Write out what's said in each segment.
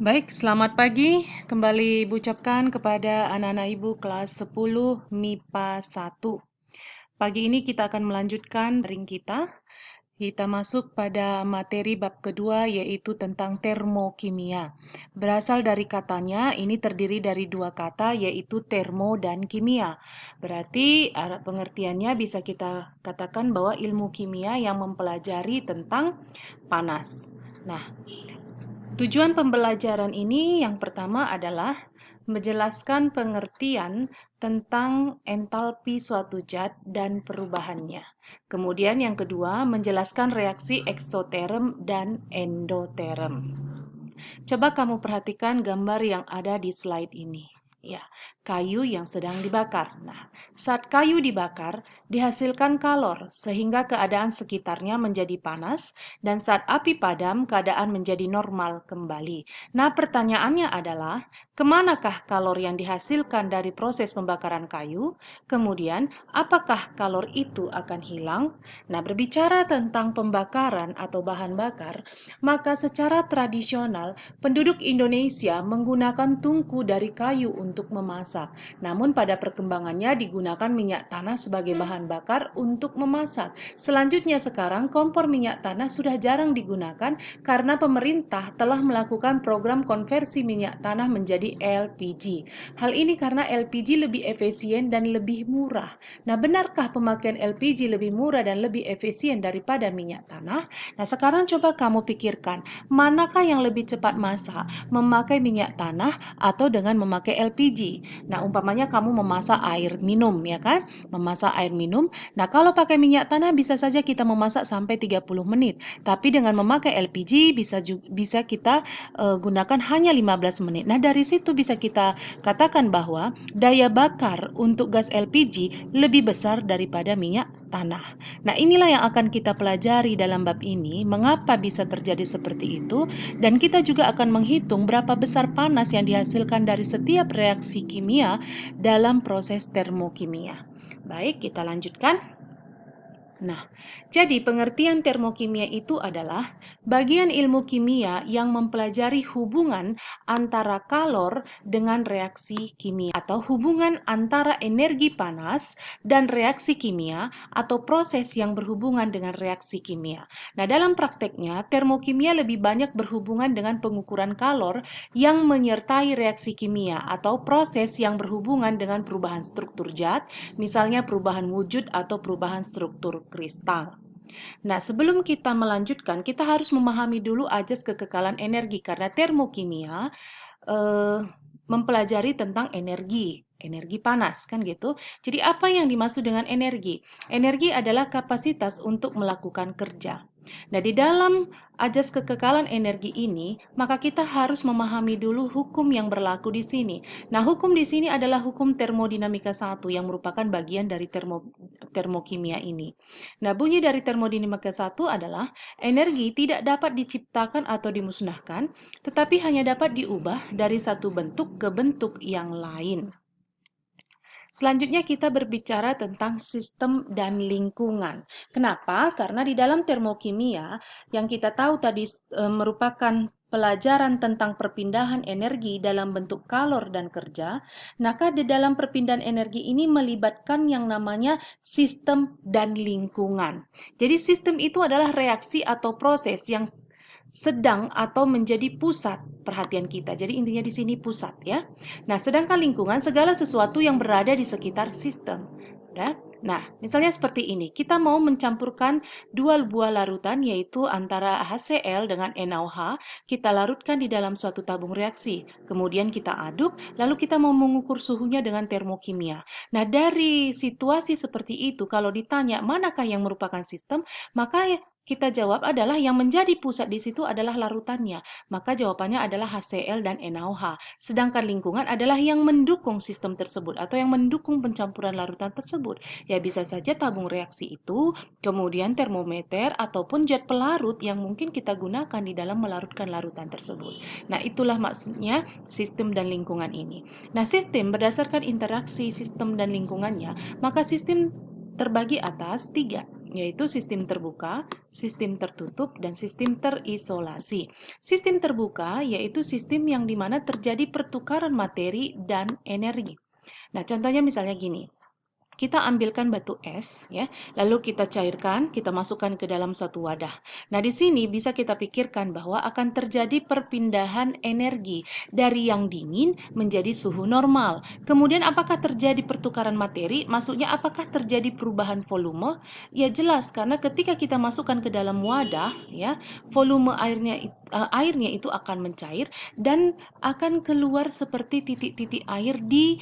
Baik, selamat pagi. Kembali ucapkan kepada anak-anak Ibu kelas 10 MIPA 1. Pagi ini kita akan melanjutkan ring kita. Kita masuk pada materi bab kedua yaitu tentang termokimia. Berasal dari katanya, ini terdiri dari dua kata yaitu termo dan kimia. Berarti pengertiannya bisa kita katakan bahwa ilmu kimia yang mempelajari tentang panas. Nah, tujuan pembelajaran ini yang pertama adalah menjelaskan pengertian tentang entalpi suatu zat dan perubahannya. Kemudian yang kedua, menjelaskan reaksi eksoterm dan endoterm. Coba kamu perhatikan gambar yang ada di slide ini. Ya, kayu yang sedang dibakar. Nah, saat kayu dibakar, dihasilkan kalor sehingga keadaan sekitarnya menjadi panas dan saat api padam, keadaan menjadi normal kembali. Nah, pertanyaannya adalah, kemanakah kalor yang dihasilkan dari proses pembakaran kayu? Kemudian, apakah kalor itu akan hilang? Nah, berbicara tentang pembakaran atau bahan bakar, maka secara tradisional penduduk Indonesia menggunakan tungku dari kayu untuk memasak. Namun pada perkembangannya digunakan minyak tanah sebagai bahan bakar untuk memasak. Selanjutnya sekarang kompor minyak tanah sudah jarang digunakan karena pemerintah telah melakukan program konversi minyak tanah menjadi LPG. Hal ini karena LPG lebih efisien dan lebih murah. Nah, benarkah pemakaian LPG lebih murah dan lebih efisien daripada minyak tanah? Nah, sekarang coba kamu pikirkan, manakah yang lebih cepat masak, memakai minyak tanah atau dengan memakai LPG? Nah, umpamanya kamu memasak air minum, ya kan? Memasak air minum. Nah, kalau pakai minyak tanah bisa saja kita memasak sampai 30 menit. Tapi dengan memakai LPG bisa kita gunakan hanya 15 menit. Nah, dari situ bisa kita katakan bahwa daya bakar untuk gas LPG lebih besar daripada minyak tanah. Nah, inilah yang akan kita pelajari dalam bab ini, mengapa bisa terjadi seperti itu, dan kita juga akan menghitung berapa besar panas yang dihasilkan dari setiap reaksi kimia dalam proses termokimia. Baik, kita lanjutkan. Nah, jadi pengertian termokimia itu adalah bagian ilmu kimia yang mempelajari hubungan antara kalor dengan reaksi kimia atau hubungan antara energi panas dan reaksi kimia atau proses yang berhubungan dengan reaksi kimia. Nah, dalam prakteknya, termokimia lebih banyak berhubungan dengan pengukuran kalor yang menyertai reaksi kimia atau proses yang berhubungan dengan perubahan struktur zat, misalnya perubahan wujud atau perubahan struktur kristal. Nah, sebelum kita melanjutkan, kita harus memahami dulu ajas kekekalan energi karena termokimia mempelajari tentang energi panas kan gitu. Jadi apa yang dimaksud dengan energi? Energi adalah kapasitas untuk melakukan kerja. Nah, di dalam ajas kekekalan energi ini, maka kita harus memahami dulu hukum yang berlaku di sini. Nah, hukum di sini adalah hukum termodinamika 1 yang merupakan bagian dari termokimia ini. Nah, bunyi dari termodinamika 1 adalah energi tidak dapat diciptakan atau dimusnahkan, tetapi hanya dapat diubah dari satu bentuk ke bentuk yang lain. Selanjutnya kita berbicara tentang sistem dan lingkungan. Kenapa? Karena di dalam termokimia yang kita tahu tadi merupakan pelajaran tentang perpindahan energi dalam bentuk kalor dan kerja, maka di dalam perpindahan energi ini melibatkan yang namanya sistem dan lingkungan. Jadi sistem itu adalah reaksi atau proses yang sedang atau menjadi pusat perhatian kita. Jadi intinya di sini pusat ya. Nah, sedangkan lingkungan segala sesuatu yang berada di sekitar sistem. Ya. Nah, misalnya seperti ini, kita mau mencampurkan dua buah larutan yaitu antara HCl dengan NaOH, kita larutkan di dalam suatu tabung reaksi. Kemudian kita aduk, lalu kita mau mengukur suhunya dengan termokimia. Nah, dari situasi seperti itu, kalau ditanya manakah yang merupakan sistem, maka kita jawab adalah yang menjadi pusat di situ adalah larutannya. Maka jawabannya adalah HCl dan NaOH. Sedangkan lingkungan adalah yang mendukung sistem tersebut atau yang mendukung pencampuran larutan tersebut. Ya bisa saja tabung reaksi itu, kemudian termometer ataupun zat pelarut yang mungkin kita gunakan di dalam melarutkan larutan tersebut. Nah, itulah maksudnya sistem dan lingkungan ini. Nah, sistem berdasarkan interaksi sistem dan lingkungannya, maka sistem terbagi atas 3. yaitu sistem terbuka, sistem tertutup, dan sistem terisolasi. Sistem terbuka yaitu sistem yang dimana terjadi pertukaran materi dan energi. Nah, contohnya misalnya gini. Kita ambilkan batu es, ya, lalu kita cairkan, kita masukkan ke dalam suatu wadah. Nah, di sini bisa kita pikirkan bahwa akan terjadi perpindahan energi dari yang dingin menjadi suhu normal. Kemudian apakah terjadi pertukaran materi? Maksudnya apakah terjadi perubahan volume? Ya jelas, karena ketika kita masukkan ke dalam wadah, ya, volume airnya itu akan mencair dan akan keluar seperti titik-titik air di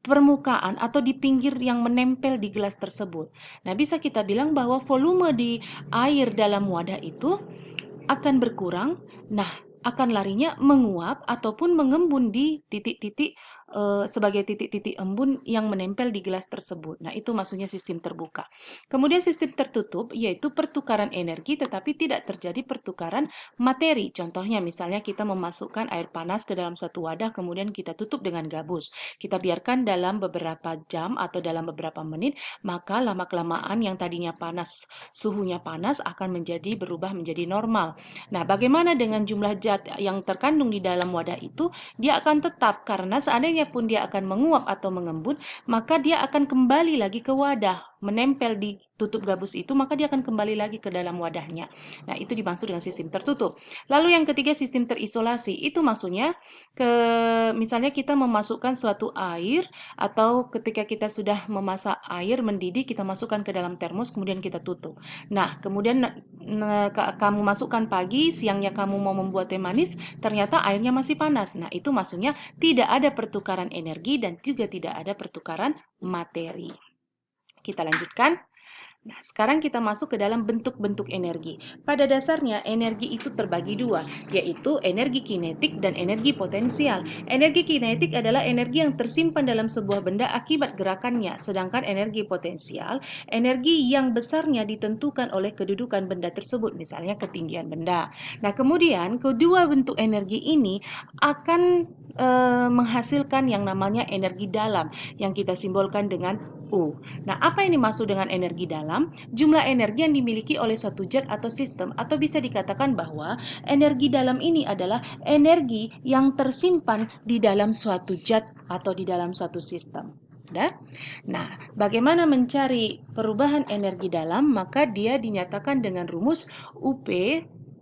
permukaan atau di pinggir yang menempel di gelas tersebut. Nah, bisa kita bilang bahwa volume di air dalam wadah itu akan berkurang. Nah, akan larinya menguap ataupun mengembun di titik-titik sebagai titik-titik embun yang menempel di gelas tersebut. Nah, itu maksudnya sistem terbuka. Kemudian sistem tertutup yaitu pertukaran energi tetapi tidak terjadi pertukaran materi. Contohnya misalnya kita memasukkan air panas ke dalam satu wadah kemudian kita tutup dengan gabus. Kita biarkan dalam beberapa jam atau dalam beberapa menit, maka lama-kelamaan yang tadinya panas, suhunya panas akan berubah menjadi normal. Nah, bagaimana dengan jumlah zat yang terkandung di dalam wadah itu? Dia akan tetap karena seandainya pun dia akan menguap atau mengembun, maka dia akan kembali lagi ke wadah, menempel di tutup gabus itu, maka dia akan kembali lagi ke dalam wadahnya. Nah, itu dimaksud dengan sistem tertutup. Lalu yang ketiga, sistem terisolasi. Itu maksudnya misalnya kita memasukkan suatu air atau ketika kita sudah memasak air mendidih, kita masukkan ke dalam termos, kemudian kita tutup. Nah, kemudian kamu masukkan pagi, siangnya kamu mau membuat teh manis, ternyata airnya masih panas. Nah, itu maksudnya tidak ada pertukaran energi dan juga tidak ada pertukaran materi. Kita lanjutkan. Nah, sekarang kita masuk ke dalam bentuk-bentuk energi. Pada dasarnya, energi itu terbagi dua, yaitu energi kinetik dan energi potensial. Energi kinetik adalah energi yang tersimpan dalam sebuah benda akibat gerakannya, sedangkan energi potensial, energi yang besarnya ditentukan oleh kedudukan benda tersebut, misalnya ketinggian benda. Nah, kemudian kedua bentuk energi ini akan menghasilkan yang namanya energi dalam, yang kita simbolkan dengan U. Nah, apa yang dimaksud dengan energi dalam? Jumlah energi yang dimiliki oleh suatu zat atau sistem, atau bisa dikatakan bahwa energi dalam ini adalah energi yang tersimpan di dalam suatu zat atau di dalam suatu sistem. Nah, bagaimana mencari perubahan energi dalam? Maka dia dinyatakan dengan rumus UP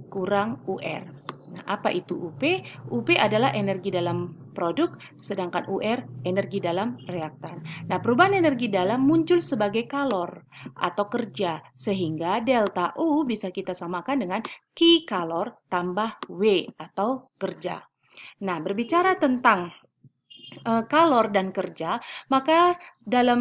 kurang UR. Nah, apa itu UP? UP adalah energi dalam produk, sedangkan UR energi dalam reaktan. Nah, perubahan energi dalam muncul sebagai kalor atau kerja, sehingga delta U bisa kita samakan dengan Q kalor tambah W atau kerja. Nah, berbicara tentang kalor dan kerja, maka dalam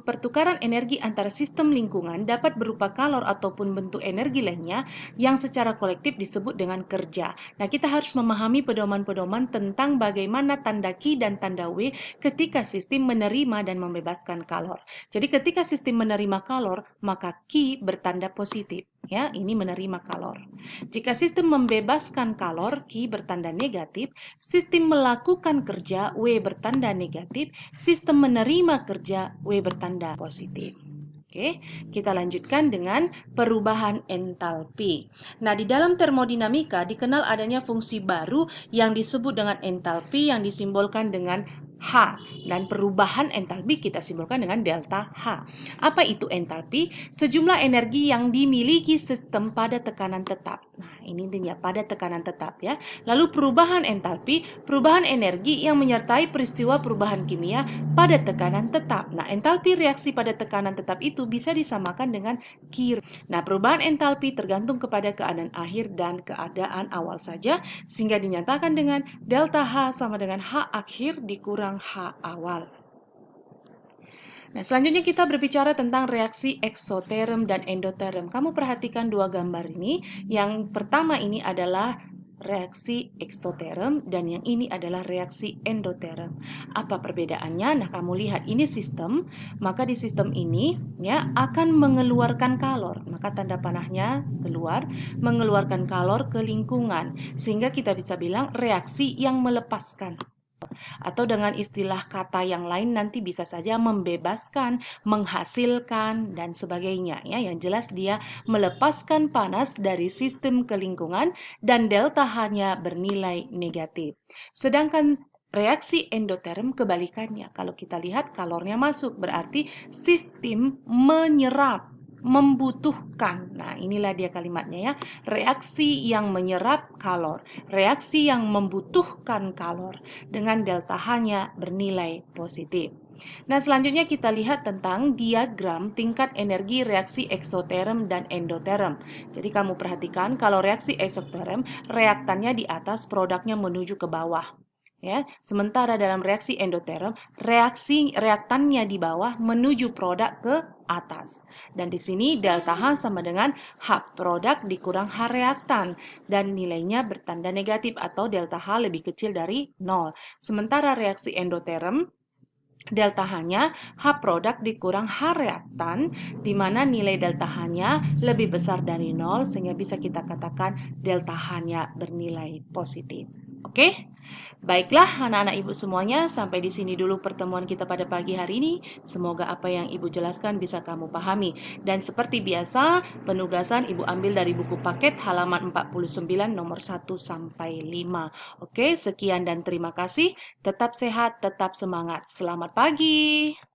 pertukaran energi antara sistem lingkungan dapat berupa kalor ataupun bentuk energi lainnya yang secara kolektif disebut dengan kerja. Nah, kita harus memahami pedoman-pedoman tentang bagaimana tanda Q dan tanda W ketika sistem menerima dan membebaskan kalor. Jadi ketika sistem menerima kalor, maka Q bertanda positif. Ya, ini menerima kalor. Jika sistem membebaskan kalor, Q bertanda negatif. Sistem melakukan kerja, W bertanda negatif. Sistem menerima kerja, W bertanda positif. Oke, kita lanjutkan dengan perubahan entalpi. Nah, di dalam termodinamika dikenal adanya fungsi baru yang disebut dengan entalpi yang disimbolkan dengan H, dan perubahan entalpi kita simbolkan dengan delta H. Apa itu entalpi? Sejumlah energi yang dimiliki sistem pada tekanan tetap. Nah, ini intinya pada tekanan tetap ya. Lalu perubahan entalpi, perubahan energi yang menyertai peristiwa perubahan kimia pada tekanan tetap. Nah, entalpi reaksi pada tekanan tetap itu bisa disamakan dengan Q. Nah, perubahan entalpi tergantung kepada keadaan akhir dan keadaan awal saja, sehingga dinyatakan dengan delta H sama dengan H akhir dikurang H awal. Nah, selanjutnya kita berbicara tentang reaksi eksoterm dan endoterm. Kamu perhatikan dua gambar ini. Yang pertama ini adalah reaksi eksoterm dan yang ini adalah reaksi endoterm. Apa perbedaannya? Nah, kamu lihat ini sistem, maka di sistem ini ya akan mengeluarkan kalor. Maka tanda panahnya keluar, mengeluarkan kalor ke lingkungan. Sehingga kita bisa bilang reaksi yang melepaskan. Atau dengan istilah kata yang lain nanti bisa saja membebaskan, menghasilkan, dan sebagainya. Ya, yang jelas dia melepaskan panas dari sistem ke lingkungan dan delta H-nya bernilai negatif. Sedangkan reaksi endoterm kebalikannya. Kalau kita lihat kalornya masuk, berarti sistem menyerap, membutuhkan. Nah, inilah dia kalimatnya ya. Reaksi yang menyerap kalor, reaksi yang membutuhkan kalor dengan delta H-nya bernilai positif. Nah, selanjutnya kita lihat tentang diagram tingkat energi reaksi eksoterm dan endoterm. Jadi kamu perhatikan kalau reaksi eksoterm, reaktannya di atas, produknya menuju ke bawah. Ya, sementara dalam reaksi endoterm, reaktannya di bawah menuju produk ke atas. Dan di sini delta H sama dengan H produk dikurang H reaktan dan nilainya bertanda negatif atau delta H lebih kecil dari 0. Sementara reaksi endoterm delta H-nya H produk dikurang H reaktan, di mana nilai delta H-nya lebih besar dari 0, sehingga bisa kita katakan delta H-nya bernilai positif. Oke? Baiklah anak-anak ibu semuanya, sampai di sini dulu pertemuan kita pada pagi hari ini. Semoga apa yang ibu jelaskan bisa kamu pahami. Dan seperti biasa, penugasan ibu ambil dari buku paket halaman 49 nomor 1 sampai 5. Oke, sekian dan terima kasih. Tetap sehat, tetap semangat. Selamat pagi.